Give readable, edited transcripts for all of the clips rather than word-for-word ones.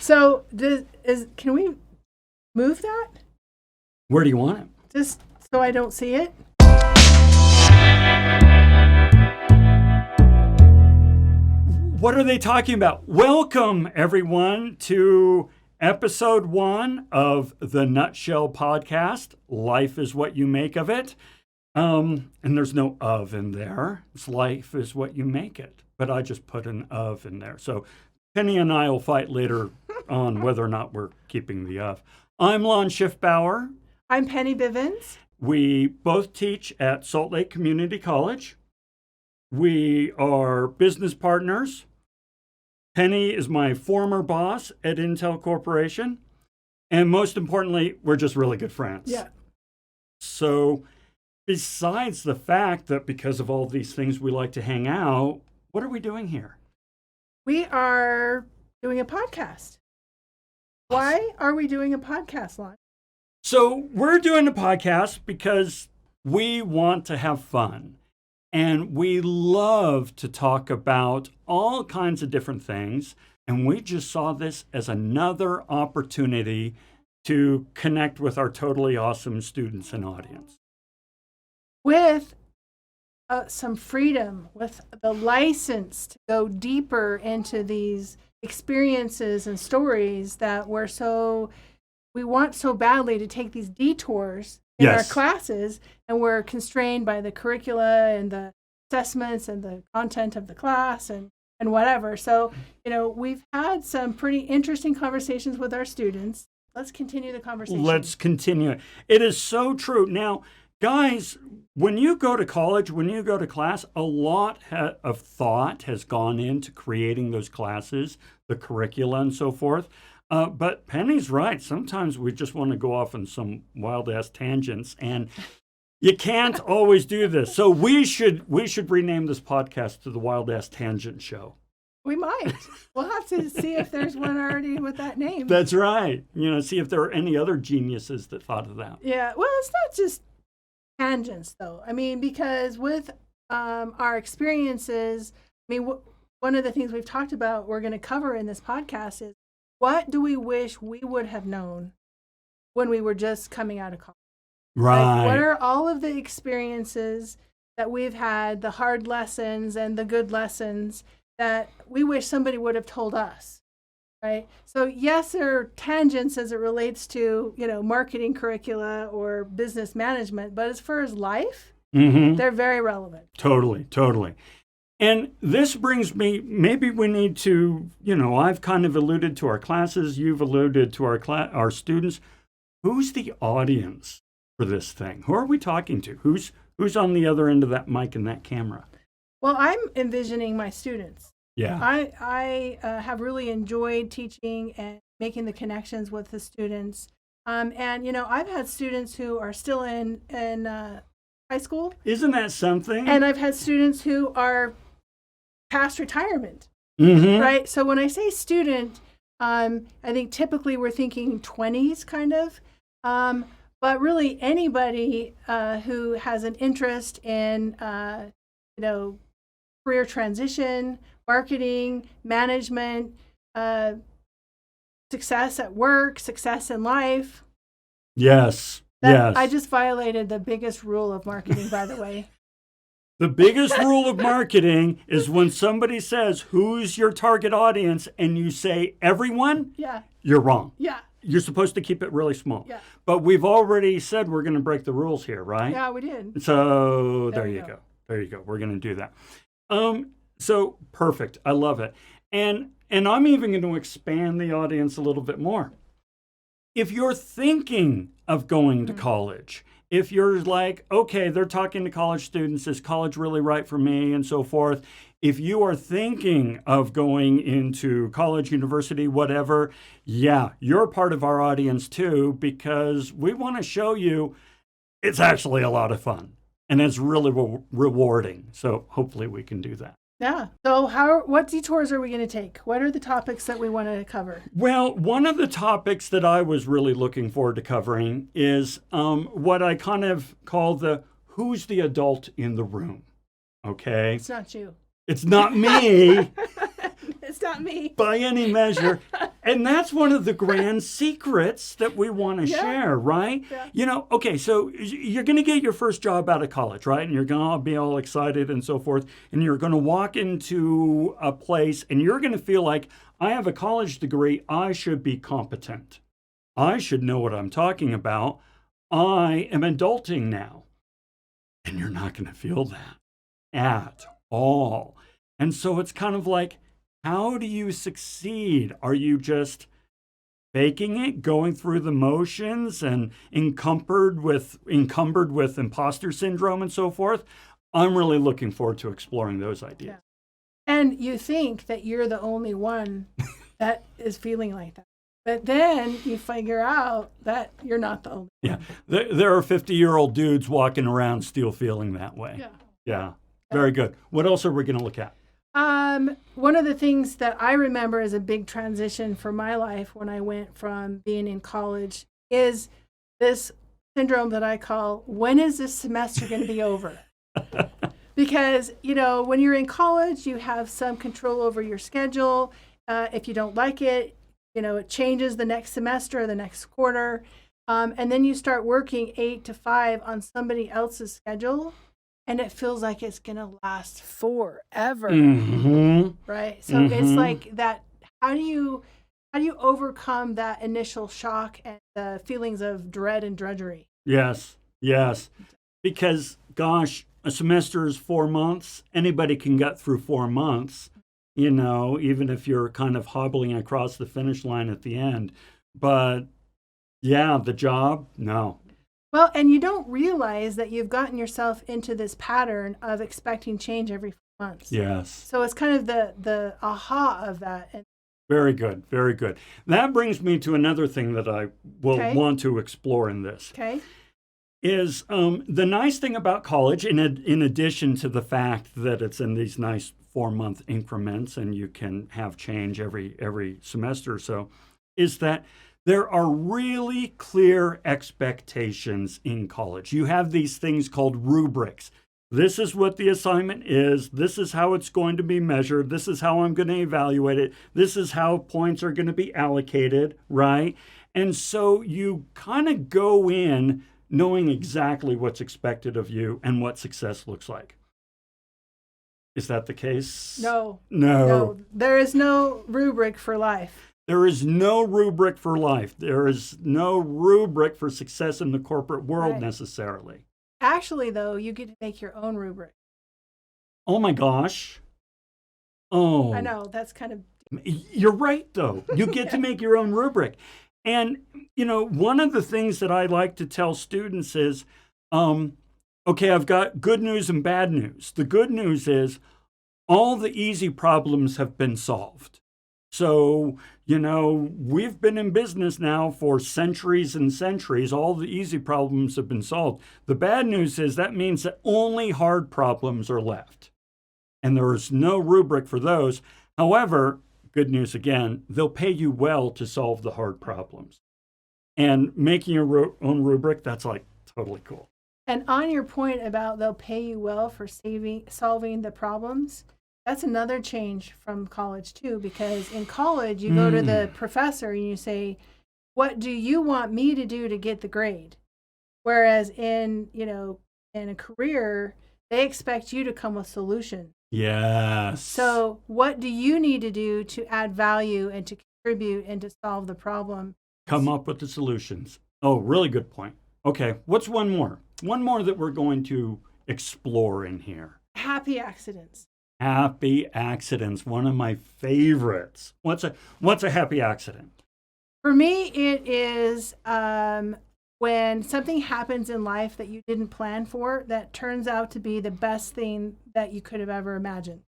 So can we move that? Where do you want it? Just so I don't see it. What are they talking about? Welcome, everyone, to episode 1 of the Nutshell podcast. Life is what you make of it. And there's no of in there. It's life is what you make it. But I just put an of in there. So Penny and I will fight later on whether or not we're keeping the of. I'm Lon Schiffbauer. I'm Penny Bivens. We both teach at Salt Lake Community College. We are business partners. Penny is my former boss at Intel Corporation. And most importantly, we're just really good friends. Yeah. So besides the fact that because of all these things we like to hang out, what are we doing here? We are doing a podcast. Why are we doing a podcast, Lon? So we're doing a podcast because we want to have fun. And we love to talk about all kinds of different things. And we just saw this as another opportunity to connect with our totally awesome students and audience. With some freedom, with the license to go deeper into these experiences and stories that we want so badly to take these detours in our classes, and we're constrained by the curricula and the assessments and the content of the class and whatever. So, we've had some pretty interesting conversations with our students. Let's continue the conversation. Let's continue it. It is so true. Now, guys, when you go to college, when you go to class, a lot of thought has gone into creating those classes, the curricula and so forth. But Penny's right. Sometimes we just want to go off on some wild-ass tangents, and you can't always do this. So we should rename this podcast to the Wild-Ass Tangent Show. We might. We'll have to see if there's one already with that name. That's right. See if there are any other geniuses that thought of that. Yeah. Well, it's not just tangents, though. Because with our experiences, one of the things we've talked about we're going to cover in this podcast is, what do we wish we would have known when we were just coming out of college? Right. What are all of the experiences that we've had, the hard lessons and the good lessons that we wish somebody would have told us, right? So yes, there are tangents as it relates to, marketing curricula or business management, but as far as life, they're very relevant. Totally. And this brings me, maybe we need to, I've kind of alluded to our classes, you've alluded to our students. Who's the audience for this thing? Who are we talking to? Who's on the other end of that mic and that camera? Well, I'm envisioning my students. Yeah. I have really enjoyed teaching and making the connections with the students. And, I've had students who are still in high school. Isn't that something? And I've had students who are past retirement, right? So when I say student, I think typically we're thinking 20s kind of, but really anybody who has an interest in, career transition, marketing, management, success at work, success in life. Yes. I just violated the biggest rule of marketing, by the way. The biggest rule of marketing is when somebody says, who's your target audience, and you say everyone, you're wrong. Yeah. You're supposed to keep it really small. Yeah. But we've already said we're going to break the rules here, right? Yeah, we did. So there you go. There you go. We're going to do that. So perfect. I love it. And I'm even going to expand the audience a little bit more. If you're thinking of going to college, if you're like, okay, they're talking to college students, is college really right for me, and so forth. If you are thinking of going into college, university, whatever, you're part of our audience too, because we want to show you it's actually a lot of fun and it's really rewarding. So hopefully we can do that. Yeah. So what detours are we going to take? What are the topics that we want to cover? Well, one of the topics that I was really looking forward to covering is what I kind of call who's the adult in the room? Okay. It's not you. It's not me. It's not me. By any measure. And that's one of the grand secrets that we want to share, right? Yeah. Okay, so you're going to get your first job out of college, right? And you're going to be all excited and so forth. And you're going to walk into a place and you're going to feel like, I have a college degree. I should be competent. I should know what I'm talking about. I am adulting now. And you're not going to feel that at all. And so it's kind of like, how do you succeed? Are you just faking it, going through the motions and encumbered with imposter syndrome and so forth? I'm really looking forward to exploring those ideas. Yeah. And you think that you're the only one that is feeling like that. But then you figure out that you're not the only one. Yeah. There are 50-year-old dudes walking around still feeling that way. Yeah. Yeah. Very good. What else are we going to look at? One of the things that I remember as a big transition for my life when I went from being in college is this syndrome that I call, when is this semester going to be over? Because, when you're in college, you have some control over your schedule. If you don't like it, it changes the next semester or the next quarter. And then you start working 8 to 5 on somebody else's schedule. And it feels like it's going to last forever, right? So it's like that. How do you overcome that initial shock and the feelings of dread and drudgery? Yes. Because, gosh, a semester is 4 months. Anybody can get through 4 months, even if you're kind of hobbling across the finish line at the end. But, yeah, the job, no. Well, and you don't realize that you've gotten yourself into this pattern of expecting change every 4 months. Yes. So it's kind of the aha of that. Very good. Very good. That brings me to another thing that I will want to explore in this. Okay. Is the nice thing about college, in addition to the fact that it's in these nice 4-month increments and you can have change every semester or so, is that there are really clear expectations in college. You have these things called rubrics. This is what the assignment is. This is how it's going to be measured. This is how I'm going to evaluate it. This is how points are going to be allocated, right? And so you kind of go in knowing exactly what's expected of you and what success looks like. Is that the case? No. No. There is no rubric for life. There is no rubric for life. There is no rubric for success in the corporate world necessarily. Actually, though, you get to make your own rubric. Oh my gosh. Oh. I know, that's kind of... You're right, though. You get to make your own rubric. And, one of the things that I like to tell students is, okay, I've got good news and bad news. The good news is all the easy problems have been solved. So, we've been in business now for centuries and centuries. All the easy problems have been solved. The bad news is that means that only hard problems are left. And there is no rubric for those. However, good news again, they'll pay you well to solve the hard problems. And making your own rubric, that's like totally cool. And on your point about they'll pay you well for solving the problems, that's another change from college too, because in college you go to the professor and you say, what do you want me to do to get the grade? Whereas in a career, they expect you to come with solutions. Yes. So what do you need to do to add value and to contribute and to solve the problem? Come up with the solutions. Oh, really good point. Okay, what's one more? One more that we're going to explore in here. Happy accidents. Happy accidents, one of my favorites. What's a happy accident? For me, it is when something happens in life that you didn't plan for that turns out to be the best thing that you could have ever imagined.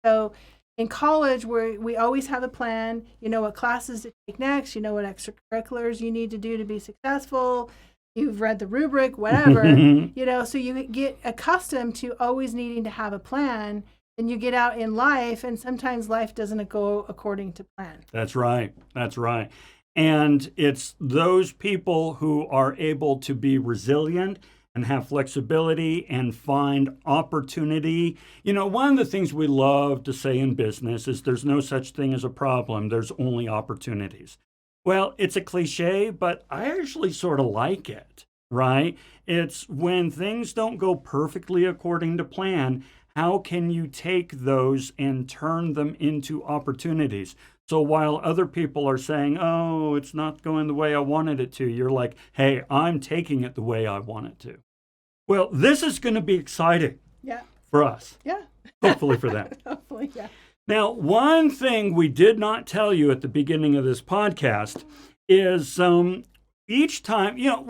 So in college, we always have a plan. You know what classes to take next. You know what extracurriculars you need to do to be successful. You've read the rubric, whatever. So you get accustomed to always needing to have a plan. And you get out in life, and sometimes life doesn't go according to plan. That's right. And it's those people who are able to be resilient and have flexibility and find opportunity. You know, one of the things we love to say in business is there's no such thing as a problem, there's only opportunities. Well, it's a cliche, but I actually sort of like it, right? It's when things don't go perfectly according to plan, how can you take those and turn them into opportunities? So while other people are saying, oh, it's not going the way I wanted it to, you're like, hey, I'm taking it the way I want it to. Well, this is going to be exciting for us. Yeah. Hopefully for them. Hopefully, yeah. Now, one thing we did not tell you at the beginning of this podcast is each time, you know,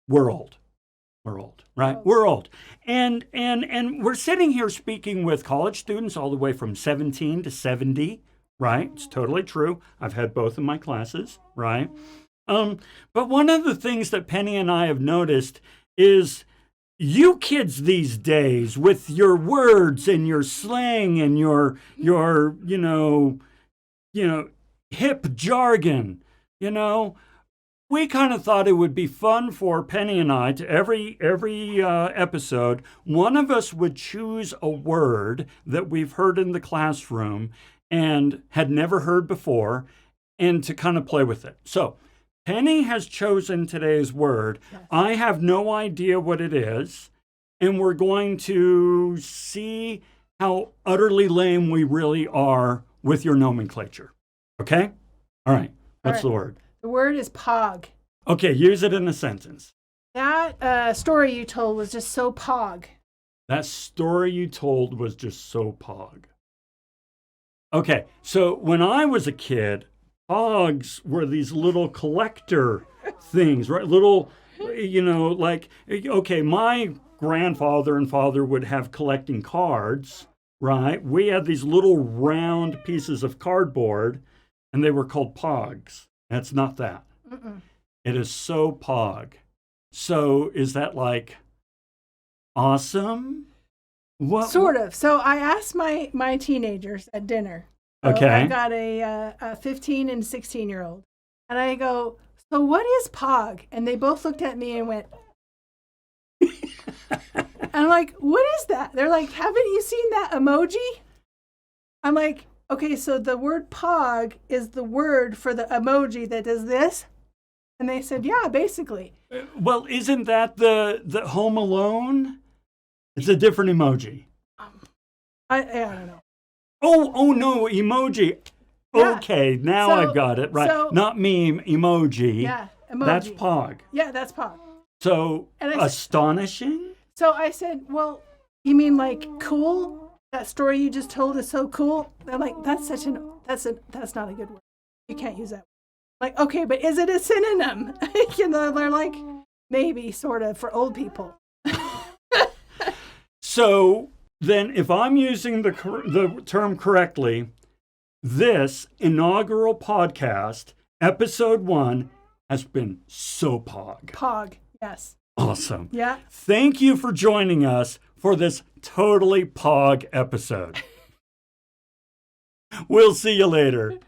we're old. We're old, right? Oh. We're old. And we're sitting here speaking with college students all the way from 17 to 70, right? It's totally true. I've had both in my classes, right? But one of the things that Penny and I have noticed is you kids these days with your words and your slang and your hip jargon, we kind of thought it would be fun for Penny and I to every episode, one of us would choose a word that we've heard in the classroom and had never heard before, and to kind of play with it. So Penny has chosen today's word. Yes. I have no idea what it is, and we're going to see how utterly lame we really are with your nomenclature. Okay? All right. What's the word? The word is pog. Okay, use it in a sentence. That story you told was just so pog. That story you told was just so pog. Okay, so when I was a kid, pogs were these little collector things, right? Little, my grandfather and father would have collecting cards, right? We had these little round pieces of cardboard, and they were called pogs. That's not that. Mm-mm. It is so pog. So is that like awesome? What? Sort of. So I asked my teenagers at dinner. So Okay. I got a 15 and 16-year-old. And I go, so what is pog? And they both looked at me and went, and I'm like, what is that? They're like, haven't you seen that emoji? I'm like, okay, so the word pog is the word for the emoji that does this? And they said, yeah, basically. Well, isn't that the Home Alone? It's a different emoji. I don't know. Oh no, emoji. Yeah. Okay, now So- I've got it right. so- Not meme, emoji. Yeah, emoji. That's pog. Yeah, that's pog. So And I- astonishing? So I said, well, you mean like cool? That story you just told is so cool. They're like, that's not a good word. You can't use that. Like, okay, but is it a synonym? They're like, maybe, sort of, for old people. So then if I'm using the term correctly, this inaugural podcast, episode 1, has been so pog. Pog, yes. Awesome. Yeah. Thank you for joining us for this totally pog episode. We'll see you later.